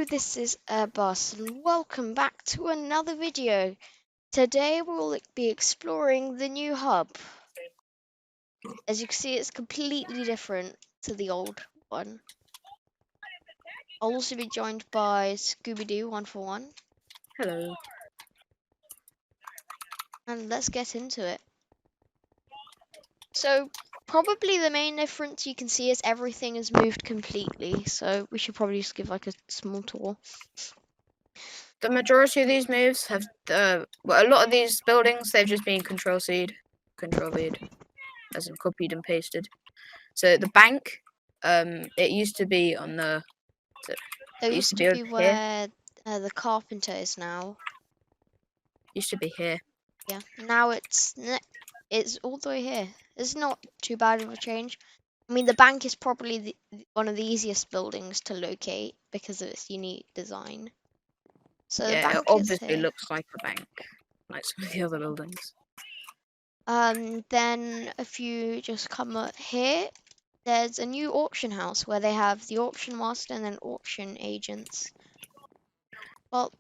this is Airbus and welcome back to another video. Today we'll be exploring the new hub. As you can see, it's completely different to the old one. I'll also be joined by Scooby-Doo 141. Hello. And let's get into it. So, probably the main difference you can see is everything has moved completely. So, we should probably just give like a small tour. The majority of these moves have, a lot of these buildings, they've just been Control-V'd, as in copied and pasted. So the bank, it used to be on the, It used to be over here. where the carpenter is now. Used to be here. Yeah, now it's all the way here. It's not too bad of a change. I mean, the bank is probably one of the easiest buildings to locate because of its unique design. So the Yeah, bank it obviously is here. looks like a bank, like some of the other buildings. Then if you just come up here, there's a new auction house where they have the auction master and then auction agents. Well,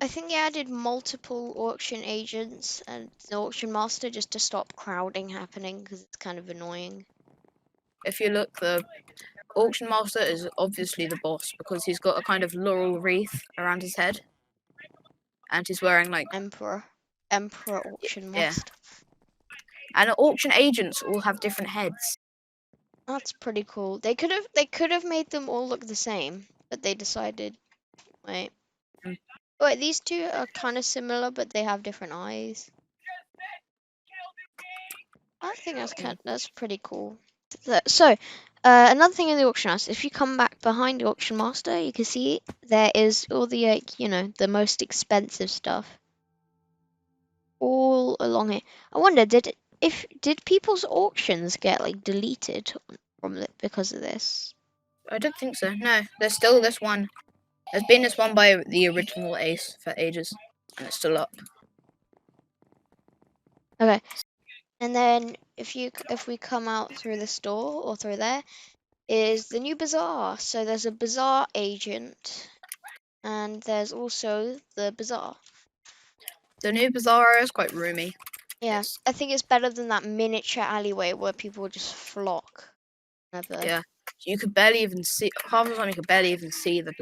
I think they added multiple auction agents and the auction master just to stop crowding happening because it's kind of annoying. If you look, the auction master is obviously the boss because he's got a kind of laurel wreath around his head. And he's wearing like... Emperor auction Yeah. master. And the auction agents all have different heads. That's pretty cool. They could have made them all look the same, but they decided, wait. Wait, these two are kind of similar, but they have different eyes. I think that's pretty cool. So, another thing in the auction house, if you come back behind the auction master, you can see there is all the the most expensive stuff all along here. I wonder, did people's auctions get like deleted from it because of this? I don't think so. No, there's still this one. There's been this one by the original Ace for ages, and it's still up. Okay. And then if we come out through this door or through there, is the new bazaar. So there's a bazaar agent, and there's also the bazaar. The new bazaar is quite roomy. Yeah, I think it's better than that miniature alleyway where people just flock. Yeah, you could barely even see, half the time you could barely even see the...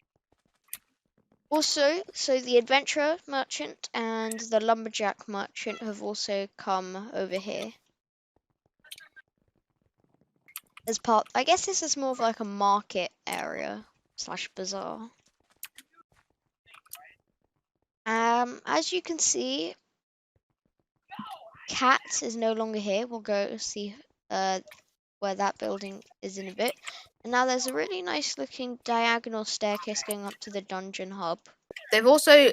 Also, so the adventurer merchant and the lumberjack merchant have also come over here. As part, I guess this is more of like a market area / bazaar. As you can see, Cat is no longer here. We'll go see where that building is in a bit. And now there's a really nice looking diagonal staircase going up to the dungeon hub. They've also,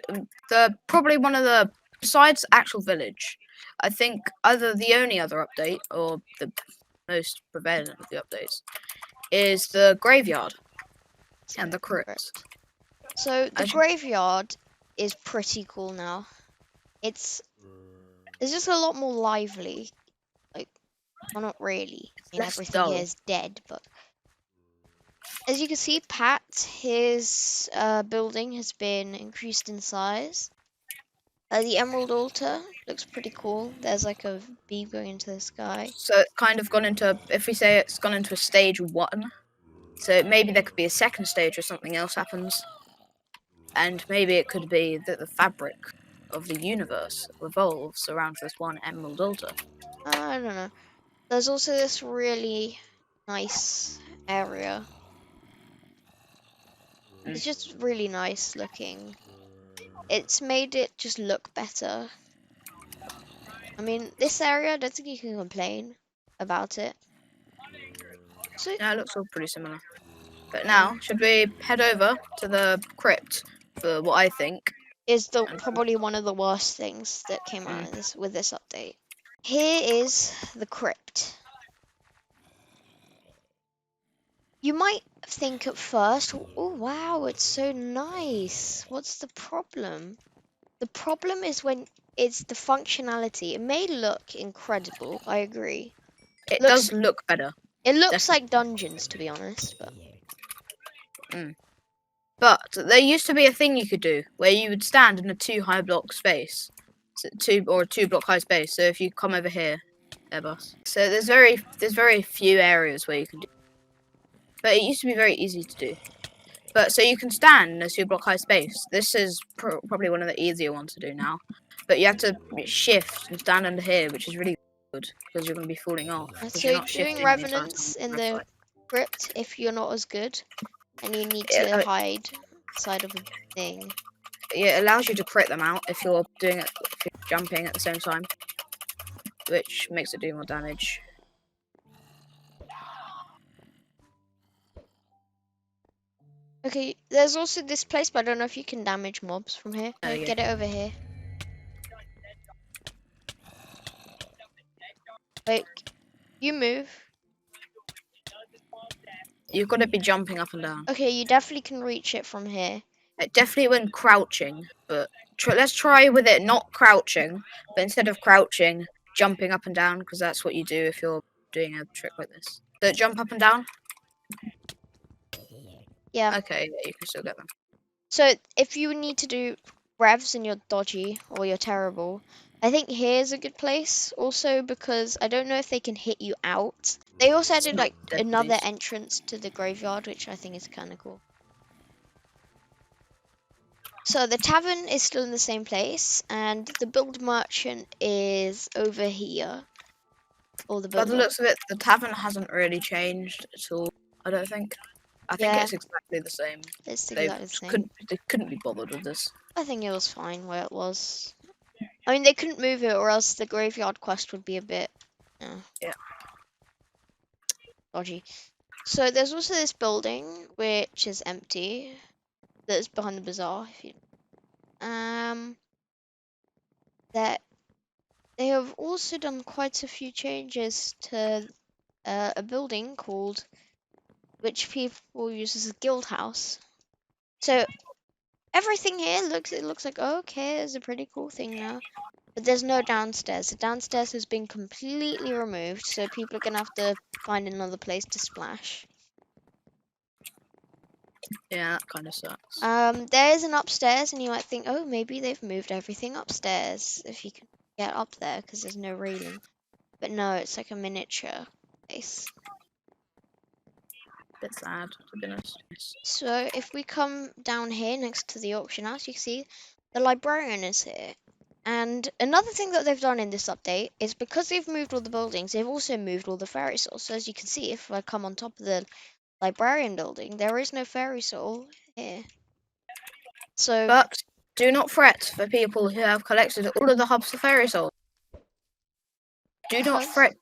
probably one of the, besides actual village, I think either the only other update or the most prevalent of the updates is the graveyard and the crypt. So the graveyard is pretty cool now. It's just a lot more lively. Like, well, not really. I mean, everything here is dead, but as you can see, Pat, his building has been increased in size. The Emerald Altar looks pretty cool. There's like a beam going into the sky. So it's kind of gone into, if we say it's gone into a stage 1, so maybe there could be a second stage or something else happens. And maybe it could be that the fabric of the universe revolves around this one Emerald Altar. I don't know. There's also this really nice area. It's just really nice looking. It's made it just look better. I mean, this area, I don't think you can complain about it. So, yeah, it looks all pretty similar. But now, should we head over to the crypt for what I think is probably one of the worst things that came out of with this update. Here is the crypt. You might think at first, oh wow, it's so nice. What's the problem? The problem is when it's the functionality. It may look incredible, I agree. It does look better. It looks like dungeons, to be honest, but But there used to be a thing you could do where you would stand in a 2 high block space, so 2 block high space. So if you come over here, there, boss. So there's very few areas where you can do, but it used to be very easy to do. But so you can stand in a 2 block high space. This is probably one of the easier ones to do now. But you have to shift and stand under here, which is really good because you're going to be falling off. Because So you're not doing shifting the entire revenants time. in the crypt, if you're not as good, and you need to It, hide inside of a thing. it allows you to crit them out if you're doing it, if you're jumping at the same time, which makes it do more damage. Okay, there's also this place, but I don't know if you can damage mobs from here. Yeah. Get it over here. Wait, you move. You've got to be jumping up and down. Okay, you definitely can reach it from here. Definitely when crouching, but let's try with it not crouching, but instead of crouching, jumping up and down, because that's what you do if you're doing a trick like this. So jump up and down? Yeah. Okay, yeah, you can still get them. So if you need to do revs and you're dodgy or you're terrible, I think here's a good place also because I don't know if they can hit you out. They also added like another entrance to the graveyard, which I think is kind of cool. So the tavern is still in the same place, and the build merchant is over here. Or the By builder. the looks of it, the tavern hasn't really changed at all, I don't think. I think it's exactly the same. It's exactly the same. They couldn't be bothered with this. I think it was fine where it was. I mean, they couldn't move it, or else the graveyard quest would be a bit dodgy. So there's also this building which is empty. That's behind the bazaar. That they have also done quite a few changes to a building called, which people use as a guild house. So everything here looks like okay, it's a pretty cool thing now. But there's no downstairs. The downstairs has been completely removed, so people are gonna have to find another place to splash. Yeah, that kind of sucks. There is an upstairs, and you might think, oh, maybe they've moved everything upstairs if you can get up there because there's no railing. But no, it's like a miniature place. Bit sad, to be honest. So if we come down here next to the auction house, you can see the librarian is here. And another thing that they've done in this update is because they've moved all the buildings, they've also moved all the fairy souls. So as you can see, if I come on top of the librarian building, there is no fairy soul here. So, but do not fret for people who have collected all of the hubs of fairy souls. Do not fret.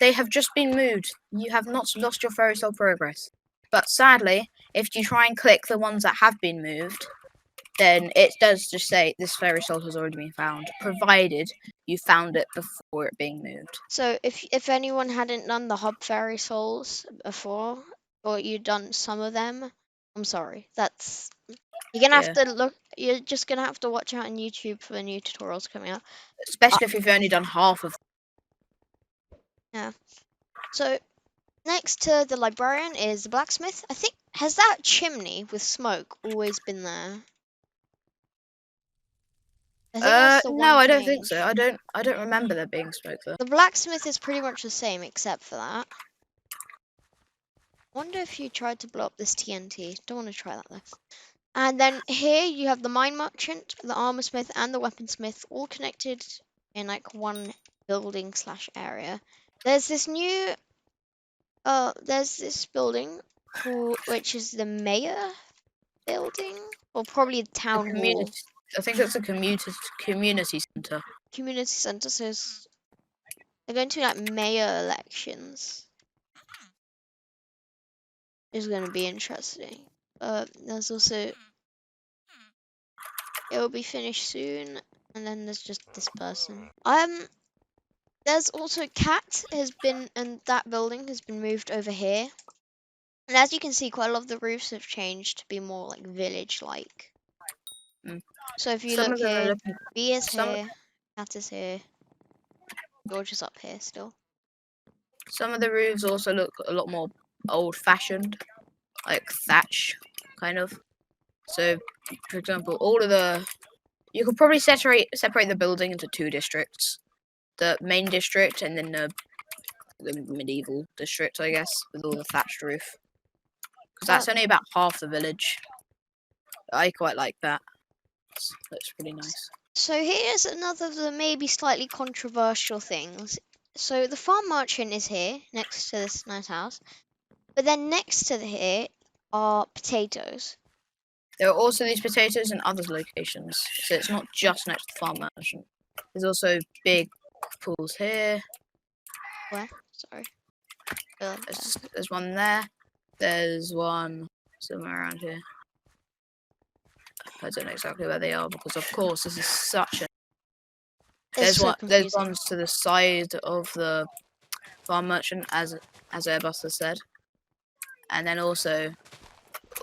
They have just been moved. You have not lost your fairy soul progress. But sadly, if you try and click the ones that have been moved, then it does just say this fairy soul has already been found, provided you found it before it being moved. So if anyone hadn't done the hub fairy souls before, or you'd done some of them, I'm sorry. You're gonna have to look. You're just gonna have to watch out on YouTube for new tutorials coming out. Especially if you've only done half of them. Yeah. So next to the librarian is the blacksmith. I think has that chimney with smoke always been there? No, I don't think so. I don't remember there being smoke there. The blacksmith is pretty much the same except for that. Wonder if you tried to blow up this TNT. Don't want to try that though. And then here you have the mine merchant, the armor smith, and the weaponsmith all connected in like one building / area. There's this new there's this building which is the mayor building, or probably the town hall. I think it's a community center. Community center. So they're going to like mayor elections. It's going to be interesting. There's also it will be finished soon, and then there's just this person. There's also cat has been, and that building has been moved over here. And as you can see, quite a lot of the roofs have changed to be more like village-like. So if you look here, B is here, cat is here, George is up here still. Some of the roofs also look a lot more old-fashioned, like thatch, kind of. So, for example, all of the you could probably separate the building into 2 districts: the main district and then the medieval district, I guess, with all the thatched roof. Because that's only about half the village. I quite like that. Looks pretty nice. So here's another of the maybe slightly controversial things. So the farm merchant is here next to this nice house, but then next to here are potatoes. There are also these potatoes in other locations, so it's not just next to the farm merchant. There's also big pools here. Where? Sorry. There's one there. There's one somewhere around here. I don't know exactly where they are because, of course, this is such a. There's ones to the side of the farm merchant, as Airbus has said, and then also.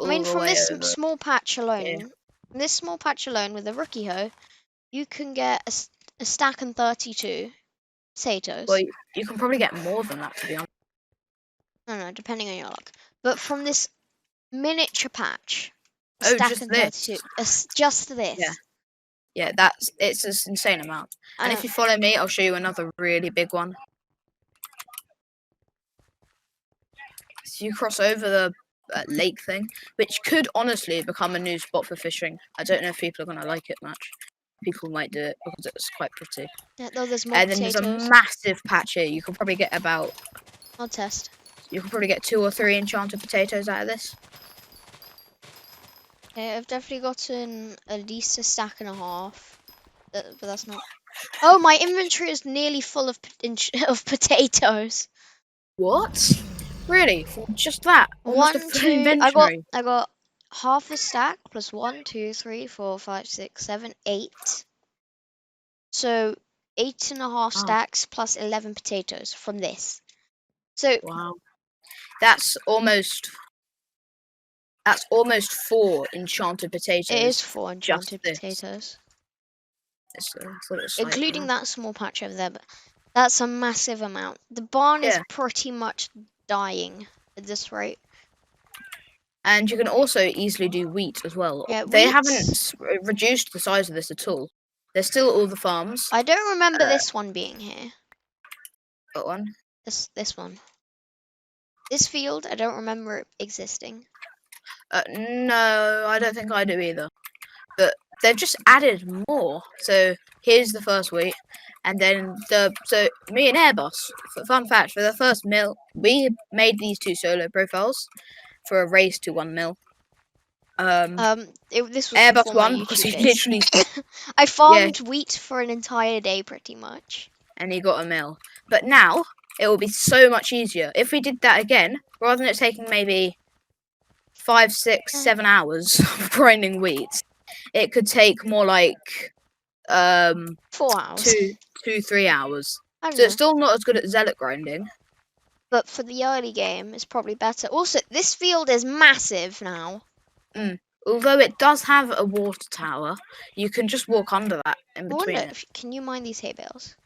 I mean, from this small patch alone, with a rookie hoe, you can get a stack and 32 potatoes. Well, you can probably get more than that, to be honest. No, depending on your luck. But from this miniature patch, just this. Just this. Yeah, it's an insane amount. And if you follow me, I'll show you another really big one. So you cross over the lake thing, which could honestly become a new spot for fishing. I don't know if people are going to like it much. People might do it because it's quite pretty. Yeah, though there's more and then potatoes. There's a massive patch here. You could probably get about. I'll test. You could probably get 2 or 3 enchanted potatoes out of this. Okay, I've definitely gotten at least a stack and a half. But that's not. Oh, my inventory is nearly full of potatoes. What? Really? Just that? Almost a full inventory. I got half a stack plus 1, 2, 3, 4, 5, 6, 7, 8. So 8.5 stacks plus 11 potatoes from this. So wow, that's almost 4 enchanted potatoes. It is 4 enchanted potatoes. Including that small patch over there, but that's a massive amount. The barn is pretty much dying at this rate. And you can also easily do wheat as well. Yeah, they haven't reduced the size of this at all. There's still all the farms. I don't remember this one being here. What one? This one. This field, I don't remember it existing. No, I don't think I do either. But they've just added more. So here's the first wheat, and then so me and Airbus. Fun fact: for the first mill, we made these 2 solo profiles for a race to 1 mil. This was Airbus won because he literally. I farmed wheat for an entire day, pretty much. And he got a mill. But now it will be so much easier if we did that again, rather than it taking maybe 5, 6, 7 hours of grinding wheat. It could take more like 4 hours. 2, 3 hours. So it's still not as good at zealot grinding. But for the early game, it's probably better. Also, this field is massive now. Although it does have a water tower, you can just walk under that in between. Can you mine these hay bales?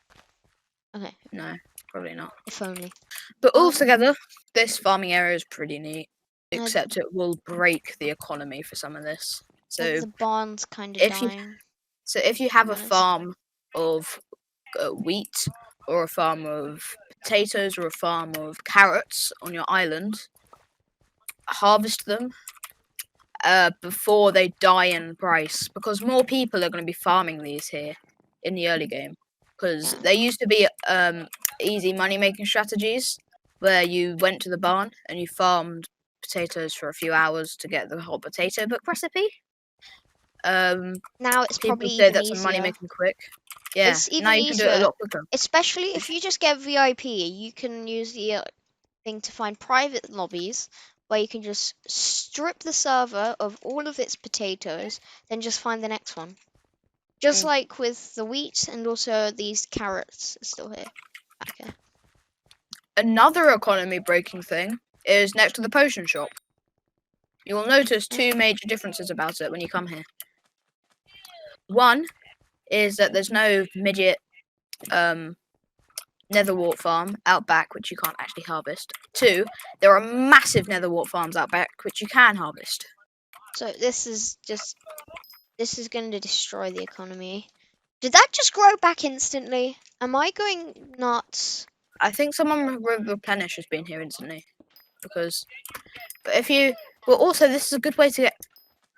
Okay. No, probably not. If only. But altogether, this farming area is pretty neat. Except it will break the economy for some of this. So the barn's kind of dying. So if you have a farm of wheat, or a farm of potatoes, or a farm of carrots on your island, harvest them before they die in price, because more people are going to be farming these here in the early game. Because there used to be easy money-making strategies where you went to the barn and you farmed potatoes for a few hours to get the hot potato book recipe. Now it's probably say even that's easier. Money making quick. Yeah, now you can do it a lot quicker. Especially if you just get VIP, you can use the thing to find private lobbies where you can just strip the server of all of its potatoes, then just find the next one. Just like with the wheat, and also these carrots are still here. Okay. Another economy breaking thing is next to the potion shop. You will notice 2 major differences about it when you come here. One is that there's no midget netherwart farm out back which you can't actually harvest. 2, there are massive netherwart farms out back which you can harvest. So this is going to destroy the economy. Did that just grow back instantly? Am I going nuts? I think someone with replenish has been here instantly. Because, but if you, well, also this is a good way to get.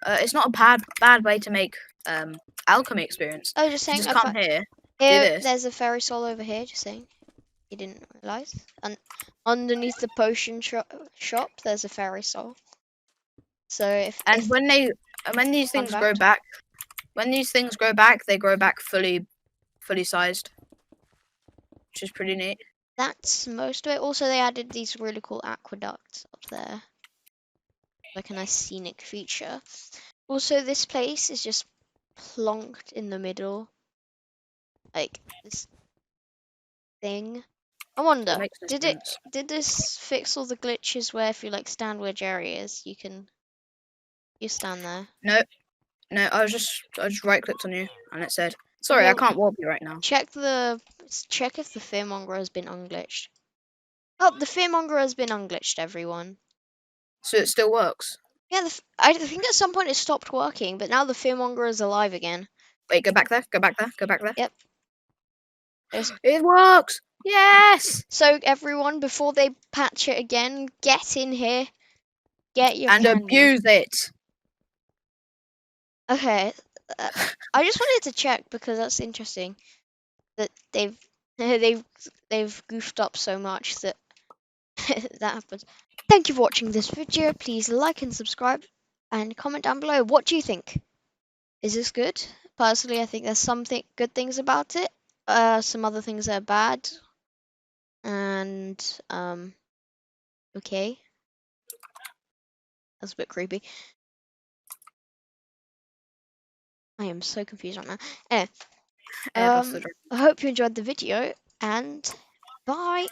It's not a bad way to make alchemy experience. Oh, just You saying. just come here, do Here, this. there's a ferry soul over here. Just saying. You didn't realize. And underneath the potion shop, there's a ferry soul. So And when these things grow back, they grow back fully sized, which is pretty neat. That's most of it. Also, they added these really cool aqueducts up there, like a nice scenic feature. Also, this place is just plonked in the middle, like this thing. I wonder, did this fix all the glitches where if you like stand where Jerry is, you stand there? No, I just right clicked on you and it said, sorry, I can't warp you right now. Check if the fearmonger has been unglitched. Oh, the fearmonger has been unglitched, everyone. So it still works? Yeah, I think at some point it stopped working, but now the fearmonger is alive again. Wait, go back there, go back there, go back there. Yep. It works! Yes! So everyone, before they patch it again, get in here. Get your and candy. Abuse it. Okay. I just wanted to check because that's interesting that they've goofed up so much that that happens. Thank you for watching this video. Please like and subscribe and comment down below. What do you think? Is this good? Personally, I think there's some good things about it. Some other things that are bad. And okay. That's a bit creepy. I am so confused right now. Anyway, I hope you enjoyed the video and bye.